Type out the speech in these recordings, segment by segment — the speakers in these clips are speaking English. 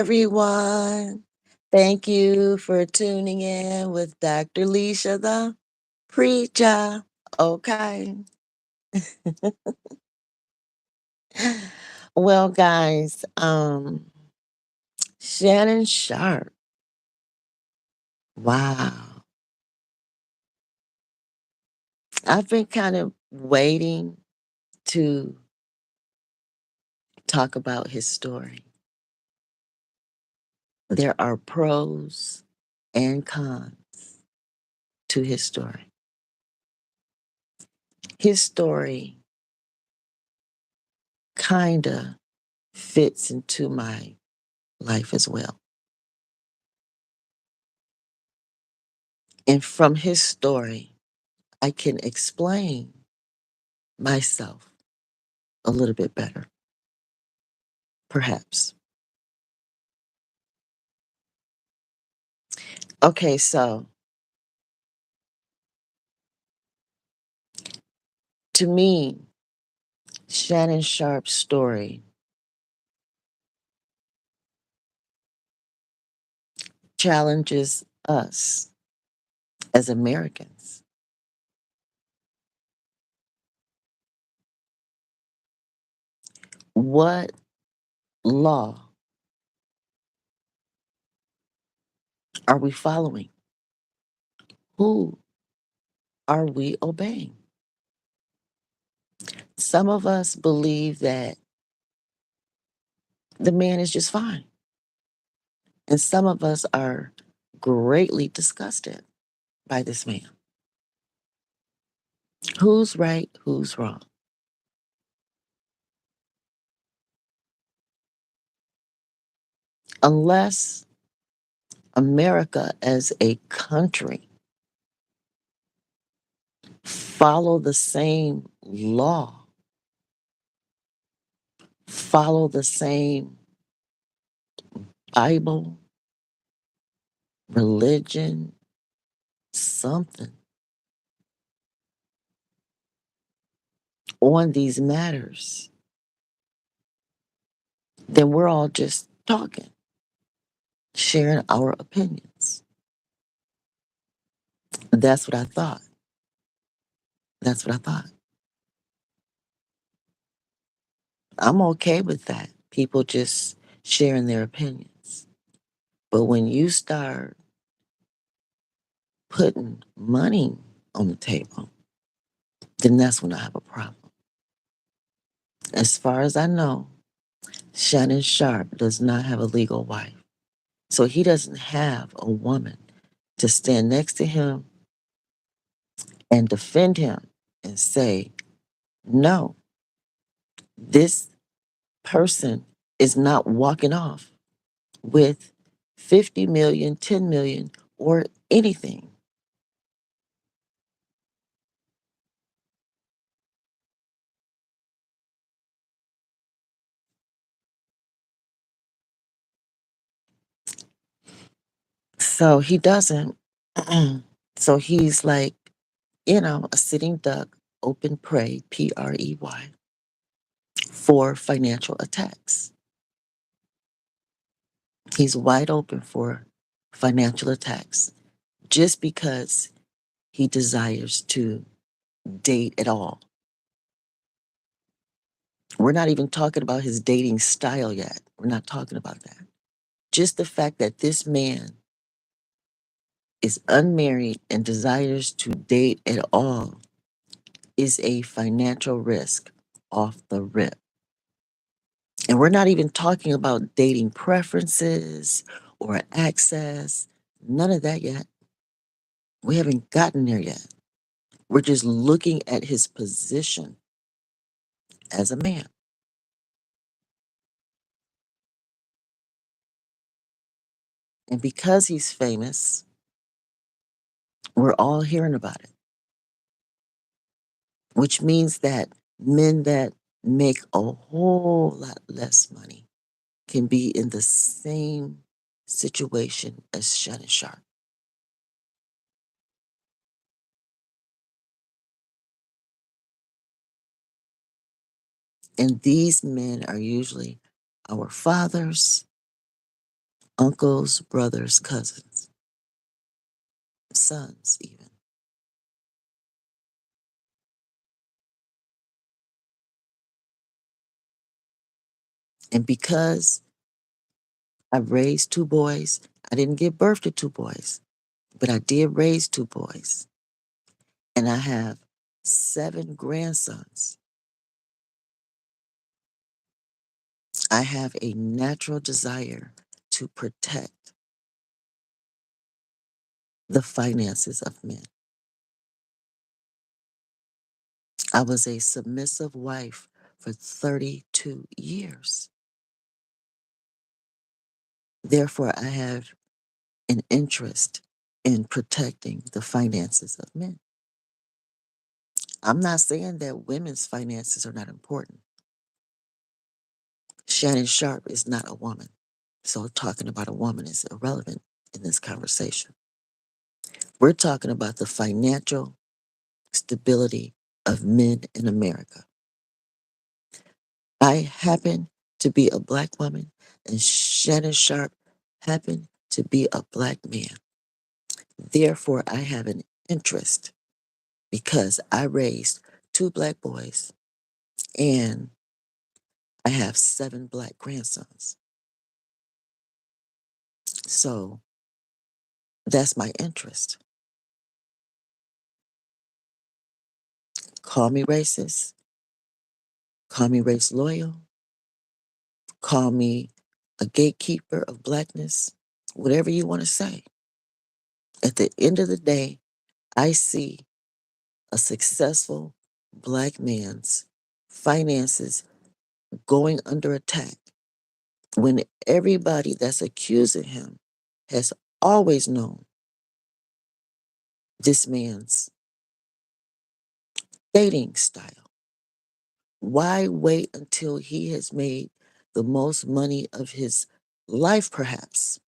everyone. Thank you for tuning in with Dr. Leisha, the Preacha-OK. Well, guys, Shannon Sharpe. Wow. I've been kind of waiting to talk about his story. There are pros and cons to his story. His story kind of fits into my life as well. And from his story, I can explain myself a little bit better, perhaps. Okay, so to me, Shannon Sharpe's story challenges us as Americans. What law are we following? Who are we obeying? Some of us believe that the man is just fine, and some of us are greatly disgusted by this man. Who's right? Who's wrong? Unless America as a country follow the same law, follow the same Bible, religion, something on these matters, then we're all just talking, sharing our opinions. That's what I thought. That's what I thought. I'm okay with that. People just sharing their opinions. But when you start putting money on the table, then that's when I have a problem. As far as I know, Shannon Sharpe does not have a legal wife. So he doesn't have a woman to stand next to him and defend him and say, no, this person is not walking off with 50 million, 10 million, or anything. So he doesn't. So he's like, a sitting duck, open prey, Prey, for financial attacks. He's wide open for financial attacks just because he desires to date at all. We're not even talking about his dating style yet. We're not talking about that. Just the fact that this man is unmarried and desires to date at all is a financial risk off the rip. And we're not even talking about dating preferences or access, none of that yet. We haven't gotten there yet. We're just looking at his position as a man. And because he's famous, we're all hearing about it, which means that men that make a whole lot less money can be in the same situation as Shannon Sharpe. And these men are usually our fathers, uncles, brothers, cousins, sons, even. And because I raised two boys, I didn't give birth to two boys, but I did raise two boys. And I have seven grandsons. I have a natural desire to protect the finances of men. I was a submissive wife for 32 years. Therefore, I have an interest in protecting the finances of men. I'm not saying that women's finances are not important. Shannon Sharpe is not a woman. So talking about a woman is irrelevant in this conversation. We're talking about the financial stability of men in America. I happen to be a Black woman, and Shannon Sharpe happened to be a Black man. Therefore, I have an interest because I raised two Black boys and I have seven Black grandsons. So that's my interest. Call me racist, call me race loyal, call me a gatekeeper of Blackness, whatever you want to say. At the end of the day, I see a successful Black man's finances going under attack when everybody that's accusing him has always known this man's dating style. Why wait until he has made the most money of his life, perhaps,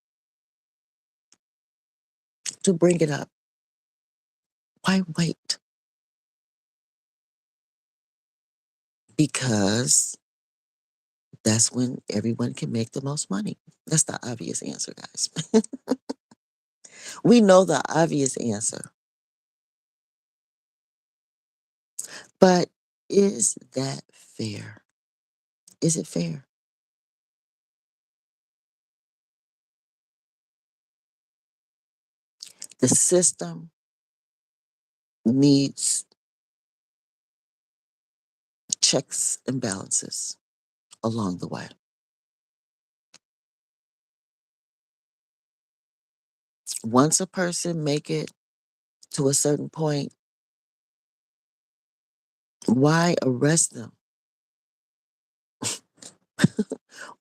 to bring it up? Why wait? Because that's when everyone can make the most money. That's the obvious answer, guys. We know the obvious answer. But is that fair? Is it fair? The system needs checks and balances along the way. Once a person make it to a certain point, why arrest them?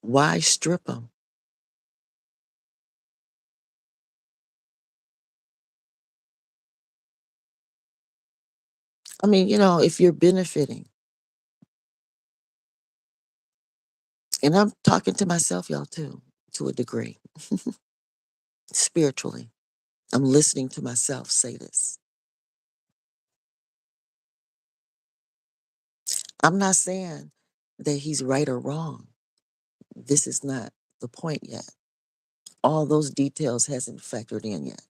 Why strip them? I mean, if you're benefiting, and I'm talking to myself, y'all, too, to a degree, spiritually. I'm listening to myself say this. I'm not saying that he's right or wrong. This is not the point yet. All those details hasn't factored in yet.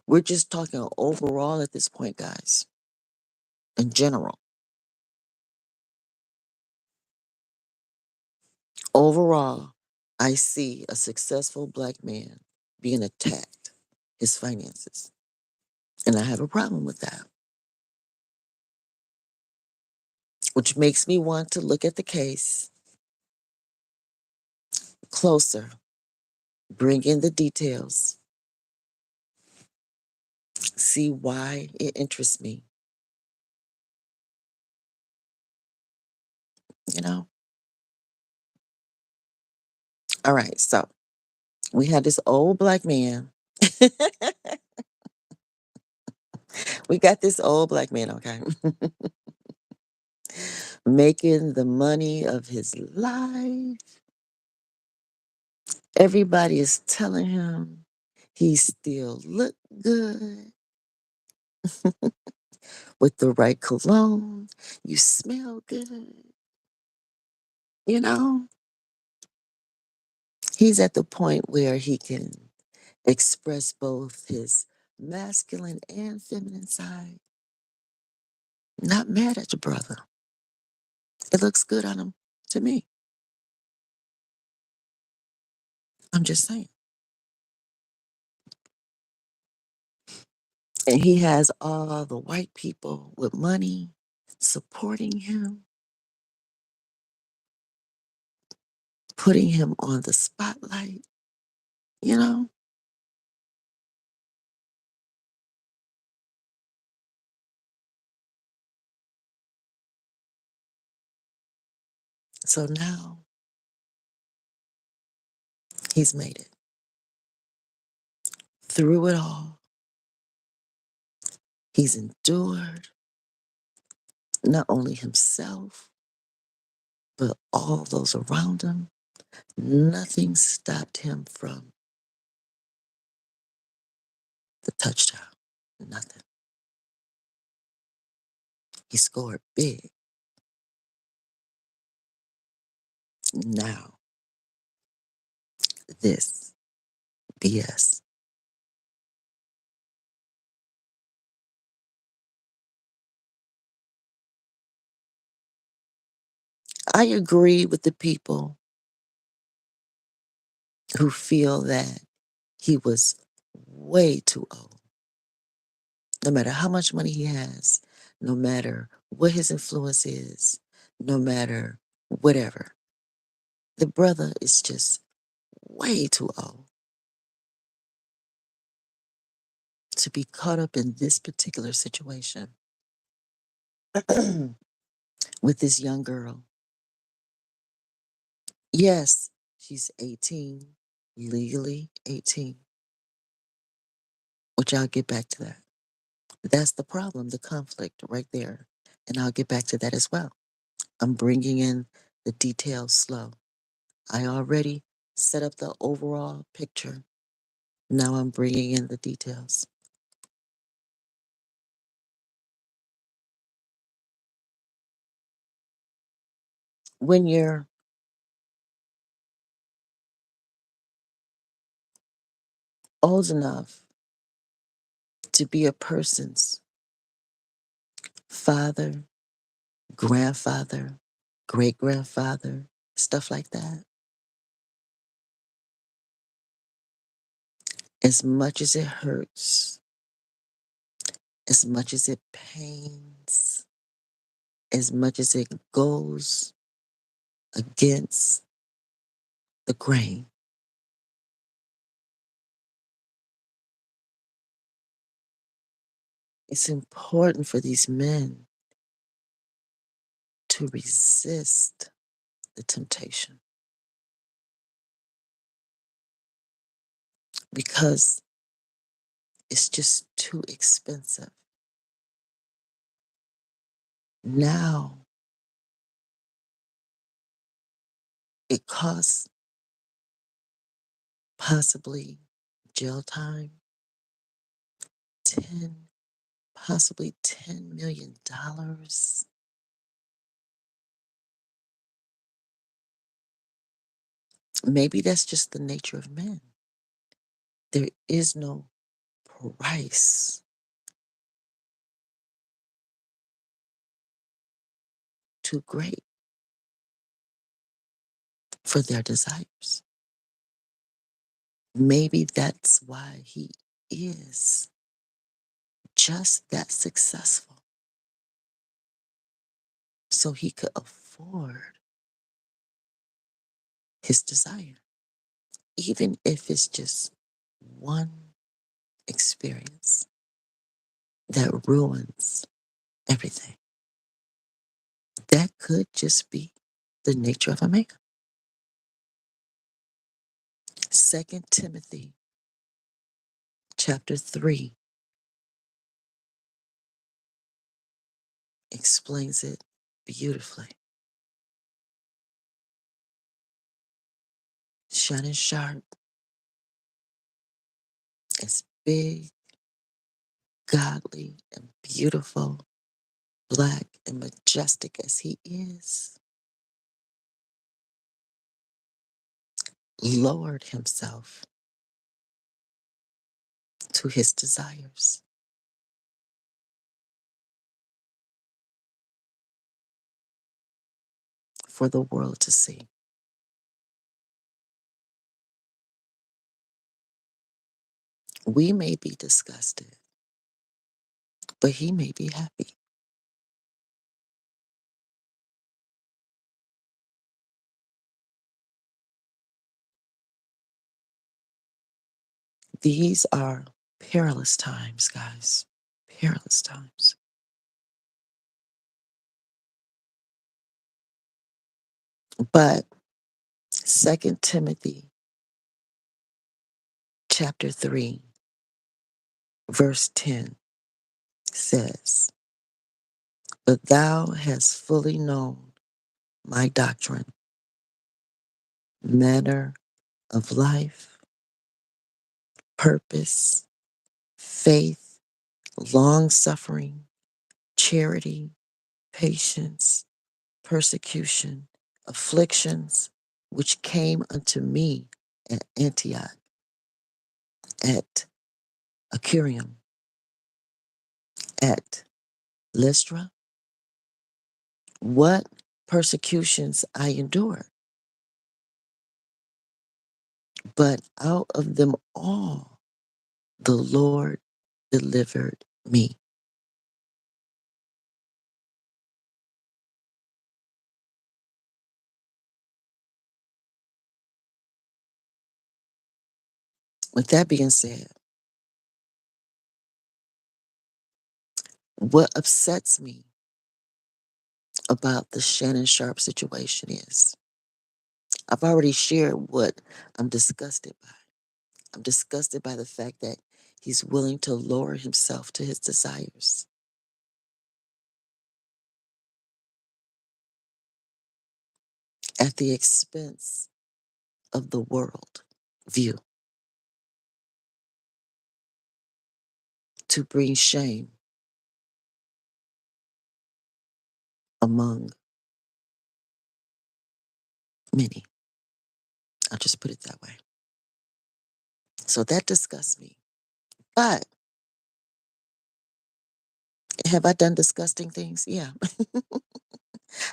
We're just talking overall at this point, guys, in general. Overall, I see a successful Black man being attacked, his finances. And I have a problem with that, which makes me want to look at the case closer, bring in the details, see why it interests me. You know? All right, so we had this old Black man. We got this old Black man, okay? Making the money of his life. Everybody is telling him he still look good with the right cologne. You smell good, you know? He's at the point where he can express both his masculine and feminine side. Not mad at your brother. It looks good on him to me. I'm just saying. And he has all the white people with money supporting him, putting him on the spotlight, you know? So now he's made it through it all. He's endured not only himself, but all those around him. Nothing stopped him from the touchdown. Nothing. He scored big. Now, this BS. I agree with the people who feel that he was way too old. No matter how much money he has, no matter what his influence is, no matter whatever, the brother is just way too old to be caught up in this particular situation with this young girl. Yes, she's 18, legally 18, which I'll get back to that. That's the problem, the conflict right there. And I'll get back to that as well. I'm bringing in the details slow. I already set up the overall picture. Now I'm bringing in the details. When you're old enough to be a person's father, grandfather, great grandfather, stuff like that, as much as it hurts, as much as it pains, as much as it goes against the grain, it's important for these men to resist the temptation because it's just too expensive. Now it costs possibly jail time, 10, possibly $10 million. Maybe that's just the nature of men. There is no price too great for their desires. Maybe that's why he is just that successful. So he could afford his desire, even if it's just one experience that ruins everything. That could just be the nature of a man. Second Timothy chapter 3 explains it beautifully. Shannon Sharpe, as big, godly, and beautiful, black, and majestic as he is, lowered himself to his desires for the world to see. We may be disgusted, but he may be happy. These are perilous times, guys. Perilous times. But Second Timothy chapter 3, verse 10 says, "But thou hast fully known my doctrine, manner of life, purpose, faith, long suffering, charity, patience, persecution, afflictions, which came unto me at Antioch, at Iconium, at Lystra, what persecutions I endured, but out of them all the Lord delivered me." With that being said, what upsets me about the Shannon Sharpe situation is I've already shared what I'm disgusted by. I'm disgusted by the fact that he's willing to lower himself to his desires at the expense of the world view to bring shame among many. I'll just put it that way. So that disgusts me. But have I done disgusting things? Yeah.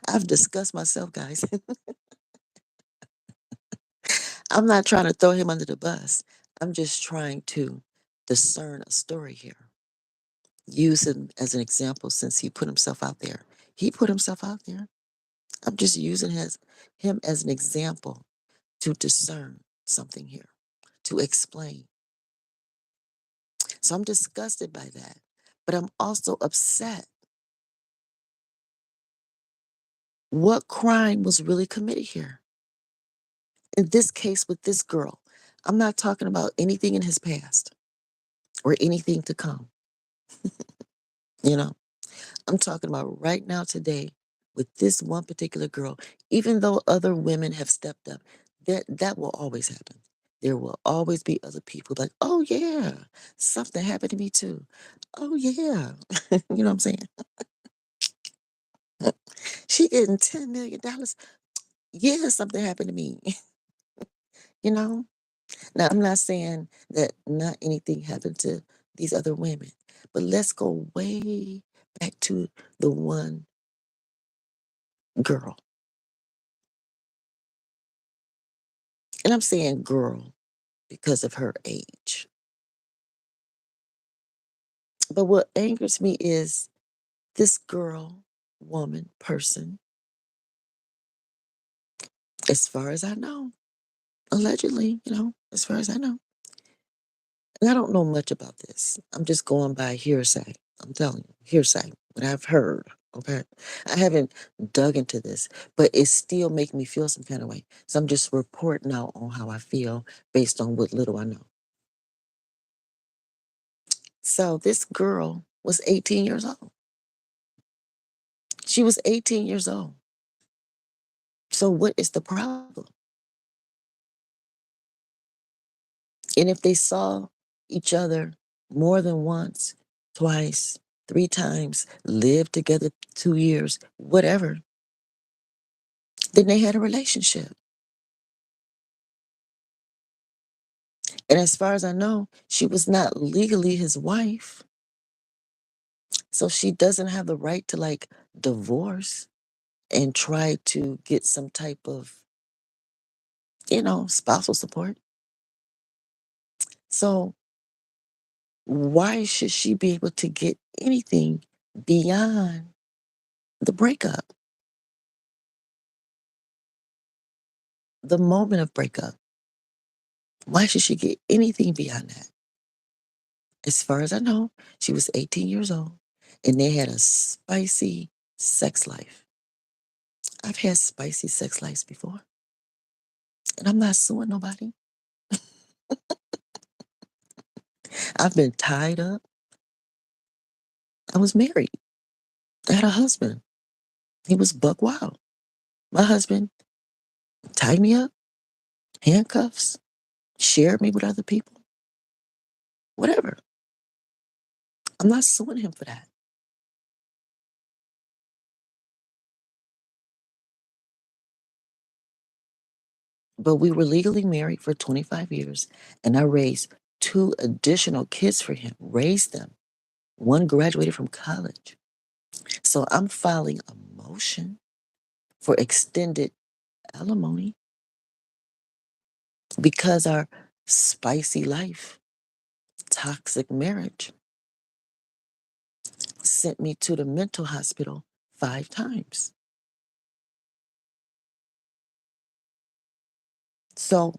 I've discussed myself, guys. I'm not trying to throw him under the bus. I'm just trying to discern a story here. Use him as an example since he put himself out there. He put himself out there. I'm just using him as an example to discern something here, to explain. So I'm disgusted by that. But I'm also upset. What crime was really committed here? In this case with this girl, I'm not talking about anything in his past or anything to come. You know, I'm talking about right now today with this one particular girl. Even though other women have stepped up, that will always happen. There will always be other people like, oh yeah, something happened to me too. Oh yeah. You know what I'm saying? She getting $10 million. Yeah, something happened to me. You know? Now I'm not saying that not anything happened to these other women, but let's go way back to the one girl. And I'm saying girl because of her age. But what angers me is this girl, woman, person, as far as I know, allegedly, as far as I know. And I don't know much about this. I'm just going by hearsay. I'm telling you, hearsay, what I've heard. Okay. I haven't dug into this, but it still makes me feel some kind of way. So I'm just reporting out on how I feel based on what little I know. So this girl was 18 years old. She was 18 years old. So what is the problem? And if they saw each other more than once, twice, three times, lived together 2 years, whatever, then they had a relationship. And as far as I know, she was not legally his wife. So she doesn't have the right to like divorce and try to get some type of, spousal support. So why should she be able to get anything beyond the breakup, the moment of breakup? Why should she get anything beyond that? As far as I know, she was 18 years old and they had a spicy sex life. I've had spicy sex lives before and I'm not suing nobody. I've been tied up. I was married. I had a husband. He was buck wild. My husband tied me up, handcuffs, shared me with other people, whatever. I'm not suing him for that. But we were legally married for 25 years, and I raised two additional kids for him, raised them. One graduated from college. So I'm filing a motion for extended alimony because our spicy life, toxic marriage, sent me to the mental hospital 5 times. So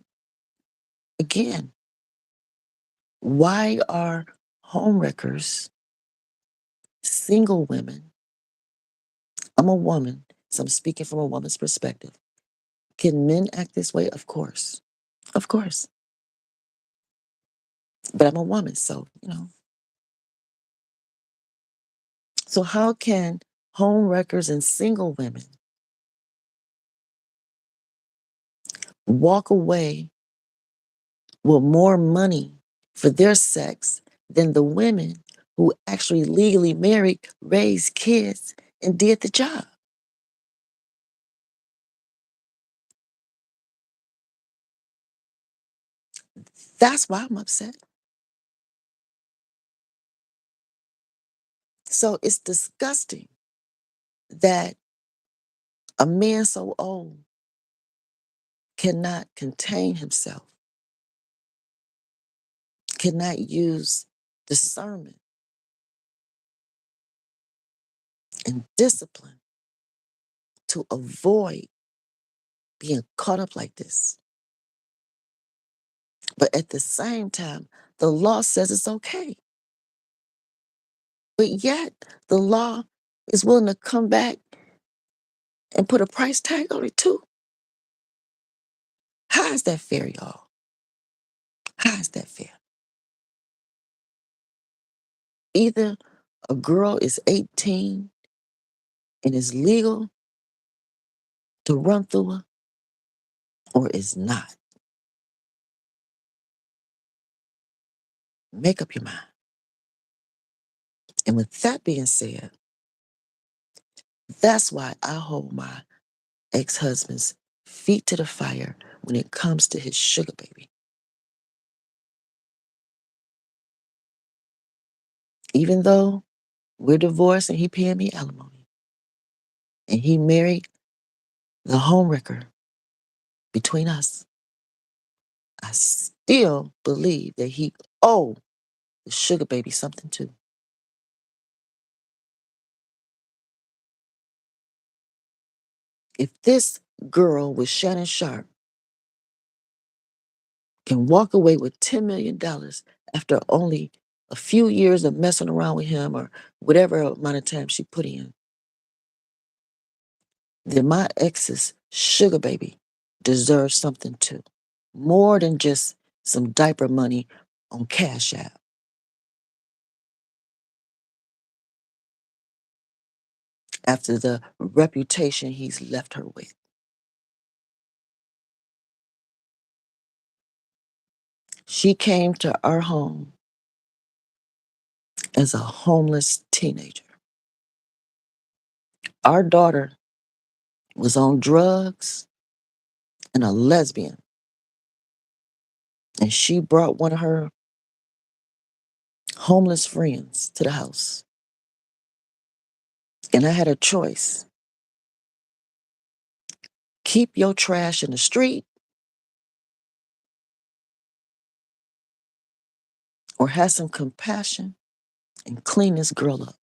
again, why are homewreckers, single women? I'm a woman, so I'm speaking from a woman's perspective. Can men act this way? Of course. Of course. But I'm a woman, so. So how can homewreckers and single women walk away with more money for their sex than the women who actually legally married, raised kids, and did the job? That's why I'm upset. So it's disgusting that a man so old cannot contain himself, cannot use discernment and discipline to avoid being caught up like this. But at the same time, the law says it's okay. But yet, the law is willing to come back and put a price tag on it too. How is that fair, y'all? How is that fair? Either a girl is 18 and is legal to run through her, or is not. Make up your mind. And with that being said, that's why I hold my ex-husband's feet to the fire when it comes to his sugar baby. Even though we're divorced and he paying me alimony, and he married the homewrecker between us, I still believe that he owed the sugar baby something too. If this girl with Shannon Sharpe can walk away with $10 million after only a few years of messing around with him or whatever amount of time she put in, then my ex's sugar baby deserves something too. More than just some diaper money on Cash App. After the reputation he's left her with. She came to our home as a homeless teenager. Our daughter was on drugs and a lesbian. And she brought one of her homeless friends to the house. And I had a choice: keep your trash in the street or have some compassion and clean this girl up.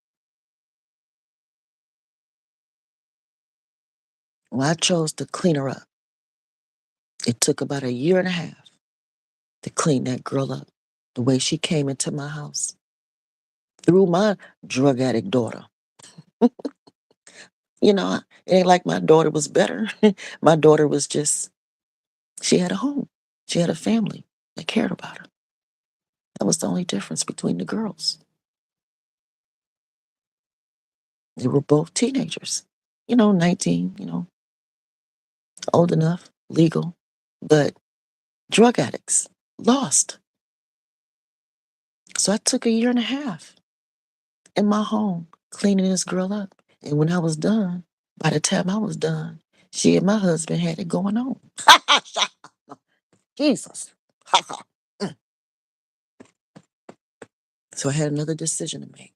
Well, I chose to clean her up. It took about a year and a half to clean that girl up the way she came into my house through my drug addict daughter. It ain't like my daughter was better. My daughter was just, she had a home, she had a family that cared about her. That was the only difference between the girls. They were both teenagers, 19, old enough, legal, but drug addicts, lost. So I took a year and a half in my home cleaning this girl up. And when I was done, by the time I was done, she and my husband had it going on. Jesus. So I had another decision to make.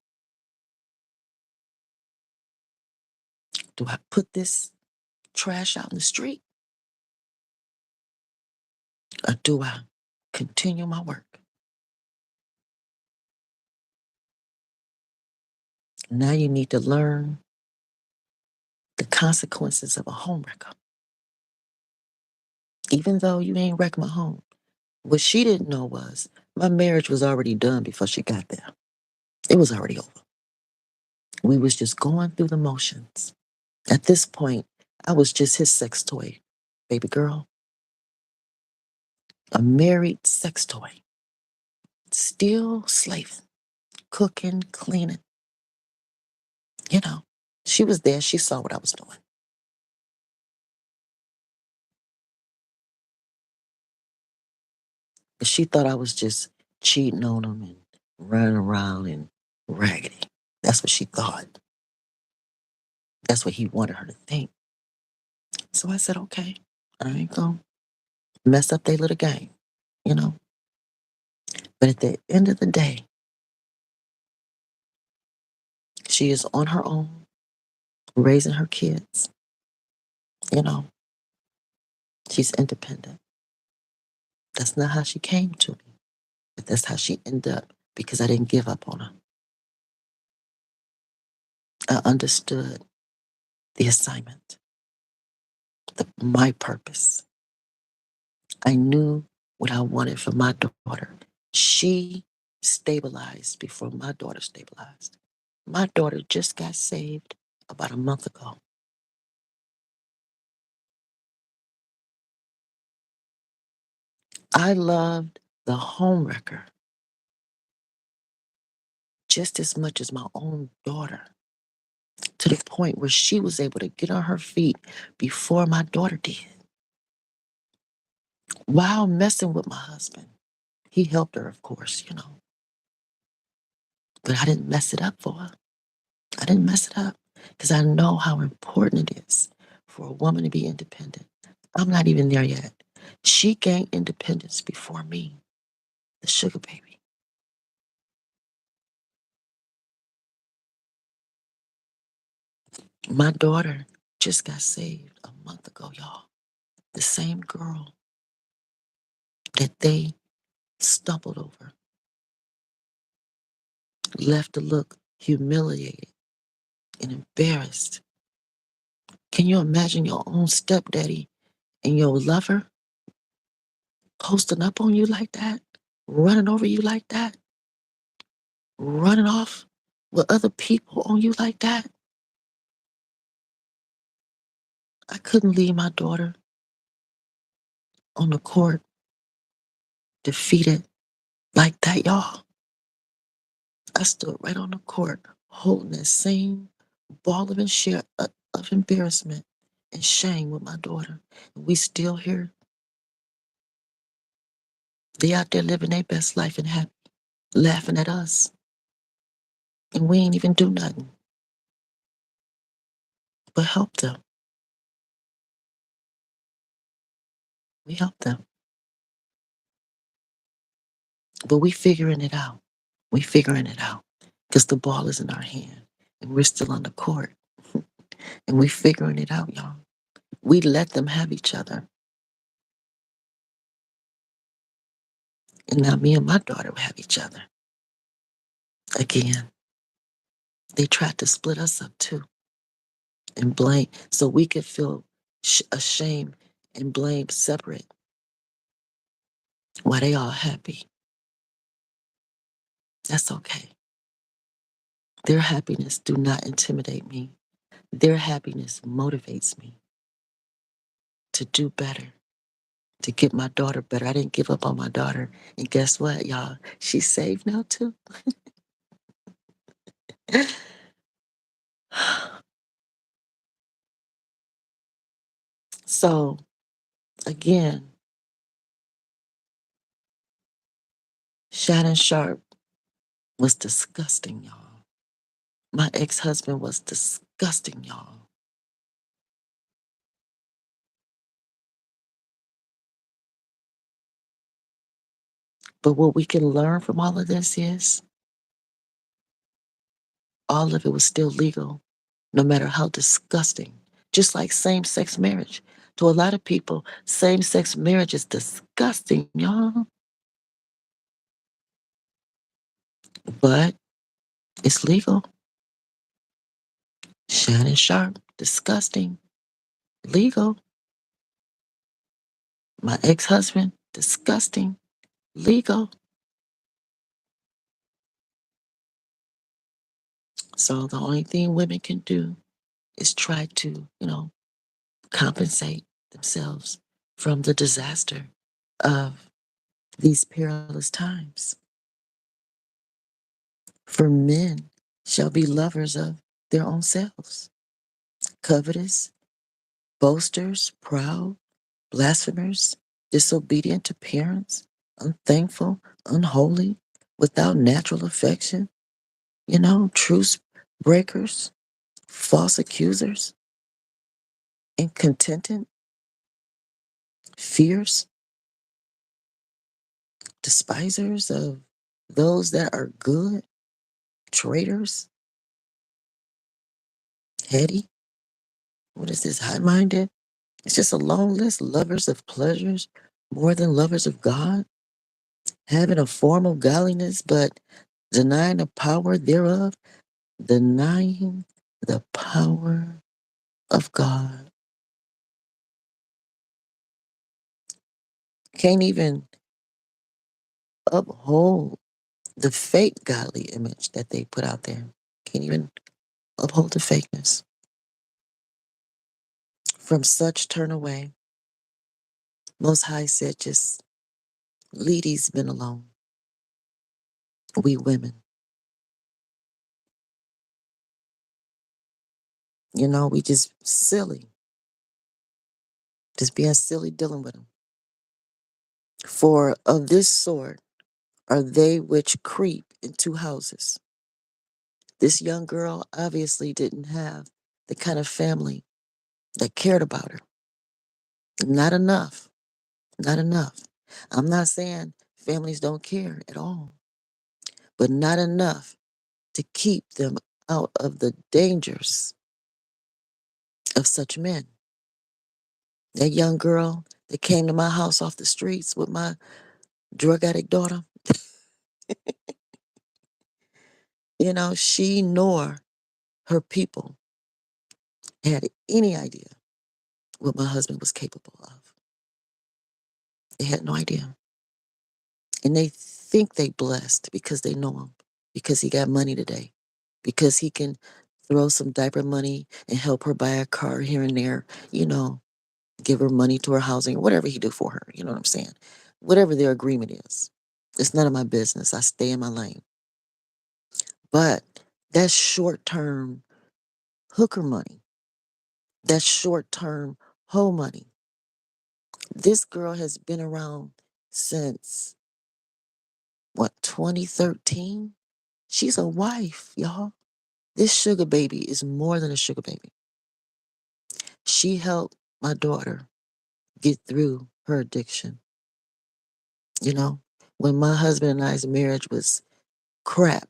Do I put this trash out in the street or do I continue my work? Now you need to learn the consequences of a home wrecker. Even though you ain't wrecked my home, what she didn't know was my marriage was already done before she got there. It was already over. We was just going through the motions. At this point, I was just his sex toy, baby girl, a married sex toy, still slaving, cooking, cleaning. You know, she was there. She saw what I was doing. But she thought I was just cheating on him and running around and raggedy. That's what she thought. That's what he wanted her to think. So I said, okay, I ain't gonna mess up their little game, you know. But at the end of the day, she is on her own, raising her kids, you know. She's independent. That's not how she came to me, but that's how she ended up because I didn't give up on her. I understood the assignment, my purpose. I knew what I wanted for my daughter. She stabilized before my daughter stabilized. My daughter just got saved about a month ago. I loved the homewrecker just as much as my own daughter, to the point where she was able to get on her feet before my daughter did while messing with my husband. He helped her, of course, but I didn't mess it up for her. I didn't mess it up because I know how important it is for a woman to be independent. I'm not even there yet. She gained independence before me, the sugar baby. My daughter just got saved a month ago, y'all. The same girl that they stumbled over, left to look humiliated and embarrassed. Can you imagine your own stepdaddy and your lover posting up on you like that, running over you like that, running off with other people on you like that? I couldn't leave my daughter on the court defeated like that, y'all. I stood right on the court holding that same ball of embarrassment and shame with my daughter. And we still here. They out there living their best life and happy, laughing at us. And we ain't even do nothing but help them. We help them. But we figuring it out. We figuring it out. Because the ball is in our hand. And we're still on the court. And we figuring it out, y'all. We let them have each other. And now me and my daughter will have each other. Again, they tried to split us up too. And blame. So we could feel ashamed and blame separate. While they all happy. That's okay. Their happiness do not intimidate me. Their happiness motivates me to do better, to get my daughter better. I didn't give up on my daughter. And guess what, y'all? She's saved now too. So again, Shannon Sharpe was disgusting, y'all. My ex-husband was disgusting, y'all. But what we can learn from all of this is all of it was still legal, no matter how disgusting. Just like same sex marriage. To a lot of people, same sex marriage is disgusting, y'all. But it's legal. Shannon Sharpe, disgusting, legal. My ex husband, disgusting, legal. So the only thing women can do is try to, compensate themselves from the disaster of these perilous times. For men shall be lovers of their own selves, covetous, boasters, proud, blasphemers, disobedient to parents, unthankful, unholy, without natural affection, truce breakers, false accusers, incontinent, fierce, despisers of those that are good, traitors, heady. What is this, high minded? It's just a long list. Lovers of pleasures more than lovers of God, having a form of godliness, but denying the power thereof, denying the power of God. Can't even uphold the fake godly image that they put out there. Can't even uphold the fakeness. From such turn away. Most High said, just leave these men alone. We women. We just silly. Just being silly dealing with them. For of this sort are they which creep into houses. This young girl obviously didn't have the kind of family that cared about her. Not enough. Not enough. I'm not saying families don't care at all, but not enough to keep them out of the dangers of such men. That young girl that came to my house off the streets with my drug addict daughter, she nor her people had any idea what my husband was capable of. They had no idea. And they think they blessed because they know him, because he got money today, because he can throw some diaper money and help her buy a car here and there, you know, give her money to her housing or whatever he do for her. You know what I'm saying? Whatever their agreement is. It's none of my business. I stay in my lane. But that's short-term hooker money. That's short-term hoe money. This girl has been around since, what, 2013? She's a wife, y'all. This sugar baby is more than a sugar baby. She helped my daughter get through her addiction. You know, When my husband and I's marriage was crap,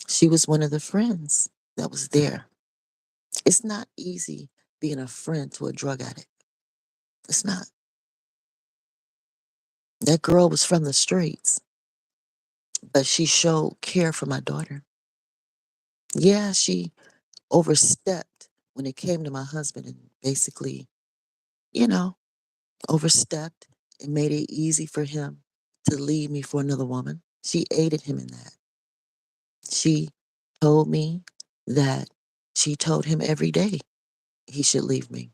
she was one of the friends that was there. It's not easy being a friend to a drug addict. It's not. That girl was from the streets, but she showed care for my daughter. Yeah, she overstepped when it came to my husband and basically, you know, overstepped and made it easy for him to leave me for another woman. She aided him in that. She told me that she told him every day he should leave me.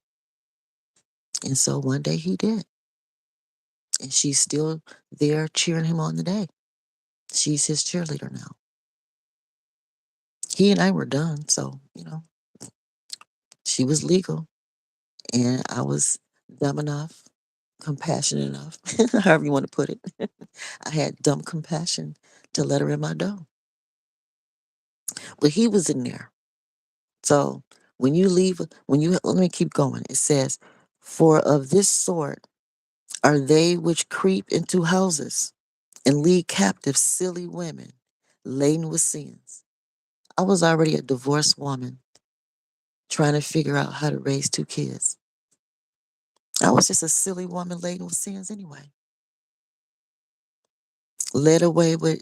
And so one day he did. And she's still there cheering him on today. She's his cheerleader now. He and I were done. So, she was legal and I was dumb enough, compassionate enough, however you want to put it. I had dumb compassion to let her in my door. But he was in there. So when you leave, let me keep going. It says, for of this sort are they which creep into houses and lead captive silly women laden with sins. I was already a divorced woman trying to figure out how to raise two kids. I was just a silly woman laden with sins anyway. Led away with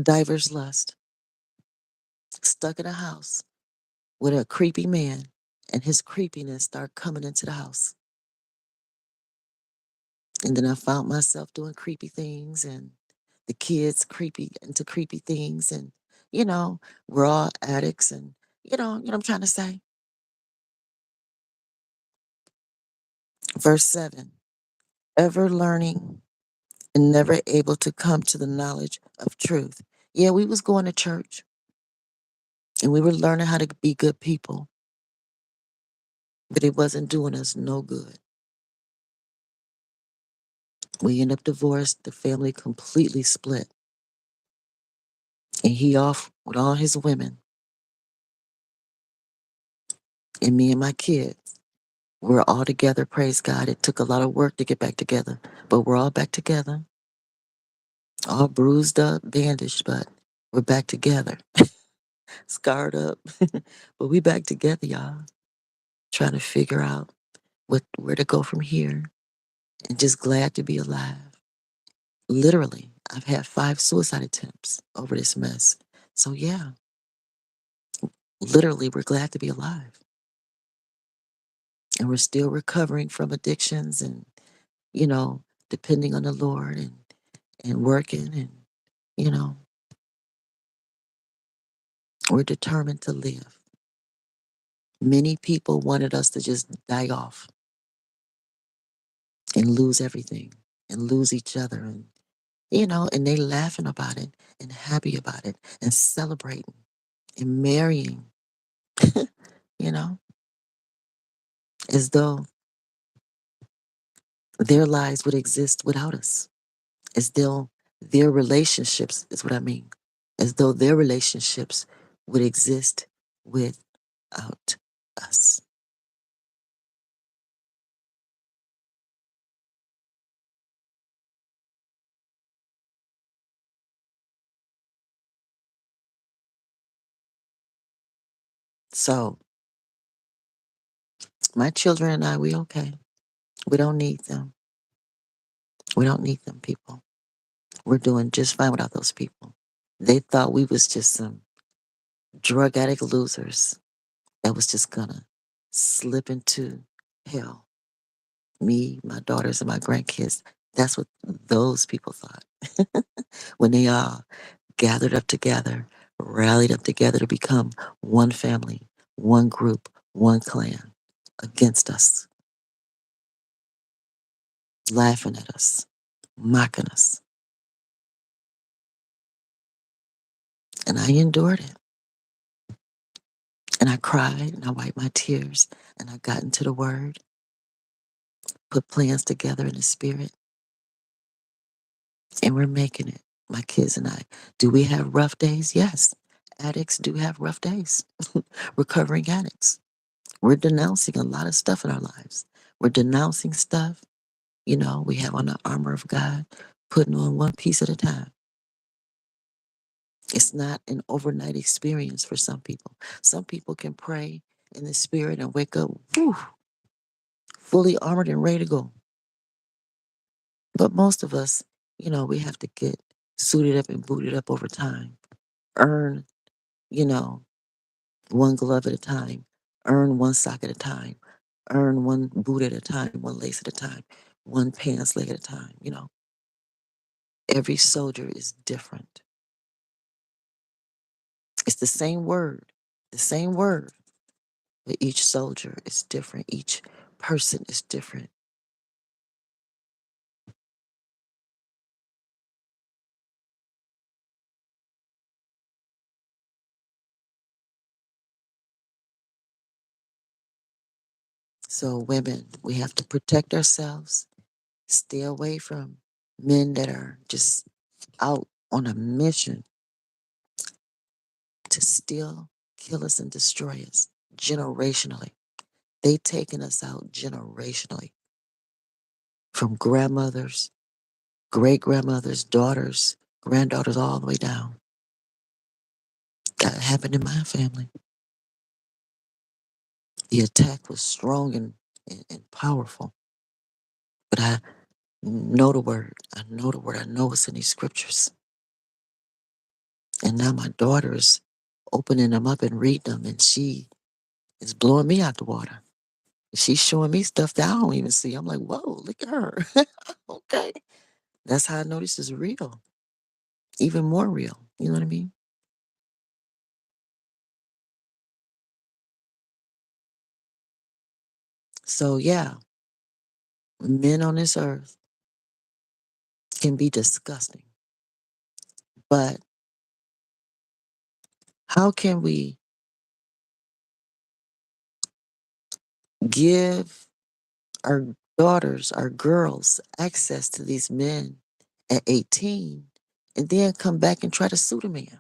diverse lust, stuck in a house with a creepy man, and his creepiness started coming into the house. And then I found myself doing creepy things and the kids creepy into creepy things. And, we're all addicts and what I'm trying to say. Verse 7, ever learning and never able to come to the knowledge of truth. Yeah, we was going to church and we were learning how to be good people, but it wasn't doing us no good. We end up divorced, the family completely split. And he off with all his women. And me and my kids, we're all together, praise God. It took a lot of work to get back together, but we're all back together. All bruised up, bandaged, but we're back together. Scarred up. But we back together, y'all. Trying to figure out where to go from here. And just glad to be alive. Literally, I've had 5 suicide attempts over this mess. So yeah, literally, we're glad to be alive. And we're still recovering from addictions and, you know, depending on the Lord and working and, you know, we're determined to live. Many people wanted us to just die off and lose everything and lose each other and they laughing about it and happy about it and celebrating and marrying, you know, as though their lives would exist without us, as though their relationships is what I mean, as though their relationships would exist without us. So my children and I, we okay. We don't need them. We don't need them people. We're doing just fine without those people. They thought we was just some drug addict losers that was just gonna slip into hell. Me, my daughters, and my grandkids. That's what those people thought when they all gathered up together, rallied up together to become one family, one group, one clan against us, laughing at us, mocking us. And I endured it. And I cried and I wiped my tears and I got into the word, put plans together in the spirit, and we're making it. My kids and I. Do we have rough days? Yes. Addicts do have rough days. Recovering addicts. We're denouncing a lot of stuff in our lives. We're denouncing stuff. We have on the armor of God. putting on one piece at a time. It's not an overnight experience for some people. Some people can pray in the spirit and wake up, whew, fully armored and ready to go. But most of us, we have to get suited up and booted up over time. Earn, you know, one glove at a time. Earn one sock at a time. Earn one boot at a time, one lace at a time, one pants leg at a time. Every soldier is different. It's the same word, but each soldier is different. Each person is different. So, women, we have to protect ourselves, stay away from men that are just out on a mission to steal, kill us, and destroy us generationally. They taking us out generationally from grandmothers, great grandmothers, daughters, granddaughters, all the way down. That happened in my family. The attack was strong and powerful. But I know the word. I know the word. I know what's in these scriptures. And now my daughter is opening them up and reading them, and she is blowing me out the water. She's showing me stuff that I don't even see. I'm like, whoa, look at her. Okay. That's how I know this is real. Even more real. You know what I mean? So, yeah, men on this earth can be disgusting. But how can we give our daughters, our girls, access to these men at 18 and then come back and try to sue the man?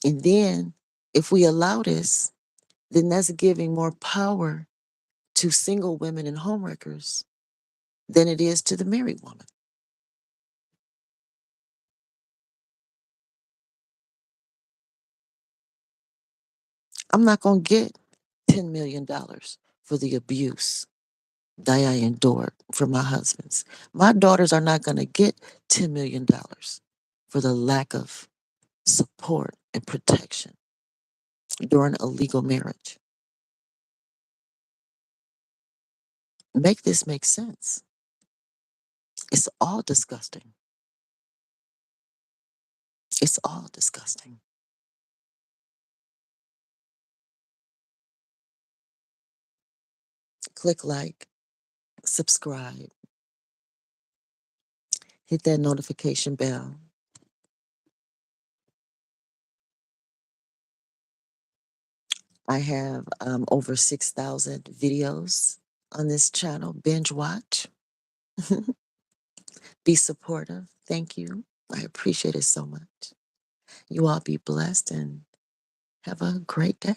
And then, if we allow this, then that's giving more power to single women and homewreckers than it is to the married woman. I'm not going to get $10 million for the abuse that I endured from my husbands. My daughters are not going to get $10 million for the lack of support and protection during a legal marriage. Make this make sense. It's all disgusting. It's all disgusting. Click like, subscribe, hit that notification bell. I have over 6,000 videos on this channel. Binge watch. Be supportive. Thank you. I appreciate it so much. You all be blessed and have a great day.